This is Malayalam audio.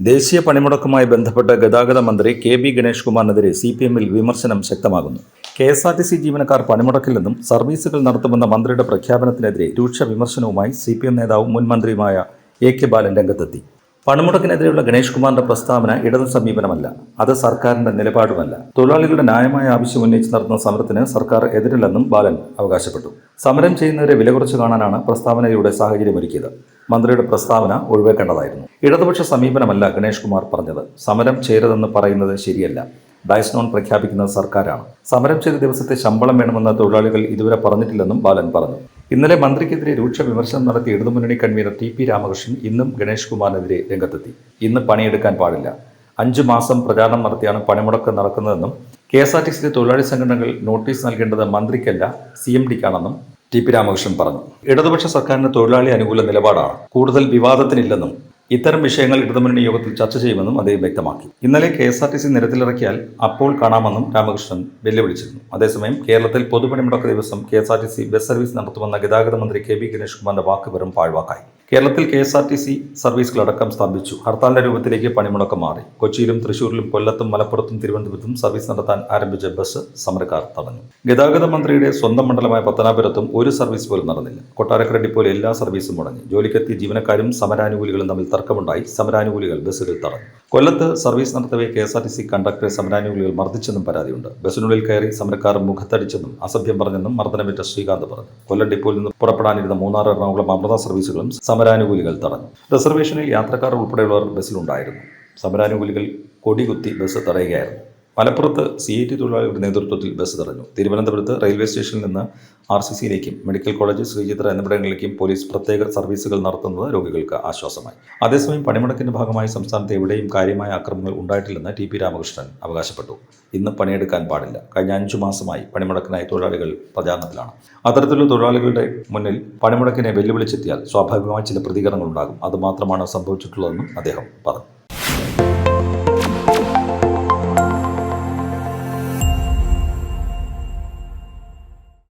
ദേശീയ പണിമുടക്കുമായി ബന്ധപ്പെട്ട് ഗതാഗത മന്ത്രി കെ.ബി. ഗണേഷ് കുമാറിനെതിരെ CPM-ൽ വിമർശനം ശക്തമാകുന്നു. KSRTC ജീവനക്കാർ പണിമുടക്കില്ലെന്നും സർവീസുകൾ നടത്തുമെന്ന മന്ത്രിയുടെ പ്രഖ്യാപനത്തിനെതിരെ രൂക്ഷ വിമർശനവുമായി CPM നേതാവും മുൻ മന്ത്രിയുമായ AK ബാലൻ രംഗത്തെത്തി. പണിമുടക്കിനെതിരെയുള്ള ഗണേഷ് കുമാറിന്റെ പ്രസ്താവന ഇടതു സമീപനമല്ല, അത് സർക്കാരിന്റെ നിലപാടുമല്ല. തൊഴിലാളികളുടെ ന്യായമായ ആവശ്യം ഉന്നയിച്ച് നടത്തുന്ന സമരത്തിന് സർക്കാർ എതിരില്ലെന്നും ബാലൻ അവകാശപ്പെട്ടു. സമരം ചെയ്യുന്നവരെ വില കുറച്ച് കാണാനാണ് പ്രസ്താവനയുടെ സാഹചര്യമൊരുക്കിയത്. മന്ത്രിയുടെ പ്രസ്താവന ഒഴിവാക്കേണ്ടതായിരുന്നു. ഇടതുപക്ഷ സമീപനമല്ല ഗണേഷ് കുമാർ പറഞ്ഞത്. സമരം ചെയ്യരുതെന്ന് പറയുന്നത് ശരിയല്ല. ഡയസ്നോൺ പ്രഖ്യാപിക്കുന്നത് സർക്കാരാണ്. സമരം ചെയ്ത ദിവസത്തെ ശമ്പളം വേണമെന്ന് തൊഴിലാളികൾ ഇതുവരെ പറഞ്ഞിട്ടില്ലെന്നും ബാലൻ പറഞ്ഞു. ഇന്നലെ മന്ത്രിക്കെതിരെ രൂക്ഷ വിമർശനം നടത്തിയ ഇടതുമുന്നണി കൺവീനർ TP രാമകൃഷ്ണൻ ഇന്നും ഗണേഷ് കുമാറിനെതിരെ രംഗത്തെത്തി. ഇന്ന് പണിയെടുക്കാൻ പാടില്ല, 5 മാസം പ്രചാരണം നടത്തിയാണ് പണിമുടക്ക് നടക്കുന്നതെന്നും KSRTC തൊഴിലാളി സംഘടനകൾ നോട്ടീസ് നൽകേണ്ടത് മന്ത്രിക്കല്ല CMD-ക്കാണെന്നും TP രാമകൃഷ്ണൻ പറഞ്ഞു. ഇടതുപക്ഷ സർക്കാരിന് തൊഴിലാളി അനുകൂല നിലപാടാണ്, കൂടുതൽ വിവാദത്തിനില്ലെന്നും ഇത്തരം വിഷയങ്ങൾ ഇടതുമുന്നണി യോഗത്തിൽ ചർച്ച ചെയ്യുമെന്നും അദ്ദേഹം വ്യക്തമാക്കി. ഇന്നലെ KSRTC നിരത്തിലിറക്കിയാൽ അപ്പോൾ കാണാമെന്നും രാമകൃഷ്ണൻ വെല്ലുവിളിച്ചിരുന്നു. അതേസമയം കേരളത്തിൽ പൊതുപണിമുടക്ക് ദിവസം KSRTC ബസ് സർവീസ് നടത്തുമെന്ന ഗതാഗത മന്ത്രി കെ.ബി. ഗണേഷ് കുമാറിന്റെ വാക്ക് വെറും പാഴ്വാക്കായി. കേരളത്തിൽ KSRTC സർവീസുകളടക്കം സ്ഥാപിച്ചു. ഹർത്താലിന്റെ രൂപത്തിലേക്ക് പണിമുടക്കം മാറി. കൊച്ചിയിലും തൃശൂരിലും കൊല്ലത്തും മലപ്പുറത്തും തിരുവനന്തപുരത്തും സർവീസ് നടത്താൻ ആരംഭിച്ച ബസ് സമരക്കാർ തടഞ്ഞു. ഗതാഗത മന്ത്രിയുടെ സ്വന്തം മണ്ഡലമായ പത്തനാപുരത്തും ഒരു സർവീസ് പോലും നടന്നില്ല. കൊട്ടാരക്കര ഡിപ്പോയിലെ എല്ലാ സർവീസും മുടങ്ങി. ജോലിക്കെത്തിയ ജീവനക്കാരും സമരാനുകൂലികളും തമ്മിൽ തർക്കമുണ്ടായി. സമരാനുകൂലികൾ ബസ്സുകൾ തടഞ്ഞു. കൊല്ലത്ത് സർവീസ് നടത്തവേ KSRTC കണ്ടക്ടറെ സമരാനുകൂലികൾ മർദ്ദിച്ചെന്നും പരാതിയുണ്ട്. ബസ്സിനുള്ളിൽ കയറി സമരക്കാർ മുഖത്തടിച്ചെന്നും അസഭ്യം പറഞ്ഞെന്നും മർദ്ദനമേറ്റ ശ്രീകാന്ത് പറഞ്ഞു. കൊല്ലം ഡിപ്പോയിൽ നിന്ന് പുറപ്പെടാനിരുന്ന മൂന്നാർ, എറണാകുളം, അമൃത സർവീസുകളും സമരാനുകൂലികൾ തടഞ്ഞു. റിസർവേഷനിൽ യാത്രക്കാർ ഉൾപ്പെടെയുള്ളവർ ബസ്സിലുണ്ടായിരുന്നു. സമരാനുകൂലികൾ കൊടികുത്തി ബസ് തടയുകയായിരുന്നു. മലപ്പുറത്ത് CIT തൊഴിലാളികളുടെ നേതൃത്വത്തിൽ ബസ് തടഞ്ഞു. തിരുവനന്തപുരത്ത് റെയിൽവേ സ്റ്റേഷനിൽ നിന്ന് RCC-യിലേക്കും മെഡിക്കൽ കോളേജ്, ശ്രീചിത്ര എന്നിവിടങ്ങളിലേക്കും പോലീസ് പ്രത്യേക സർവീസുകൾ നടത്തുന്നത് രോഗികൾക്ക് ആശ്വാസമായി. അതേസമയം പണിമുടക്കിന്റെ ഭാഗമായി സംസ്ഥാനത്ത് എവിടെയും കാര്യമായ അക്രമങ്ങൾ ഉണ്ടായിട്ടില്ലെന്ന് TP രാമകൃഷ്ണൻ അവകാശപ്പെട്ടു. ഇന്ന് പണിയെടുക്കാൻ പാടില്ല. കഴിഞ്ഞ 5 മാസമായി പണിമുടക്കിനായി തൊഴിലാളികൾ പ്രചാരണത്തിലാണ്. അത്തരത്തിലുള്ള തൊഴിലാളികളുടെ മുന്നിൽ പണിമുടക്കിനെ വെല്ലുവിളിച്ചെത്തിയാൽ സ്വാഭാവികമായി ചില പ്രതികരണങ്ങൾ ഉണ്ടാകും. അതുമാത്രമാണ് സംഭവിച്ചിട്ടുള്ളതെന്നും അദ്ദേഹം പറഞ്ഞു.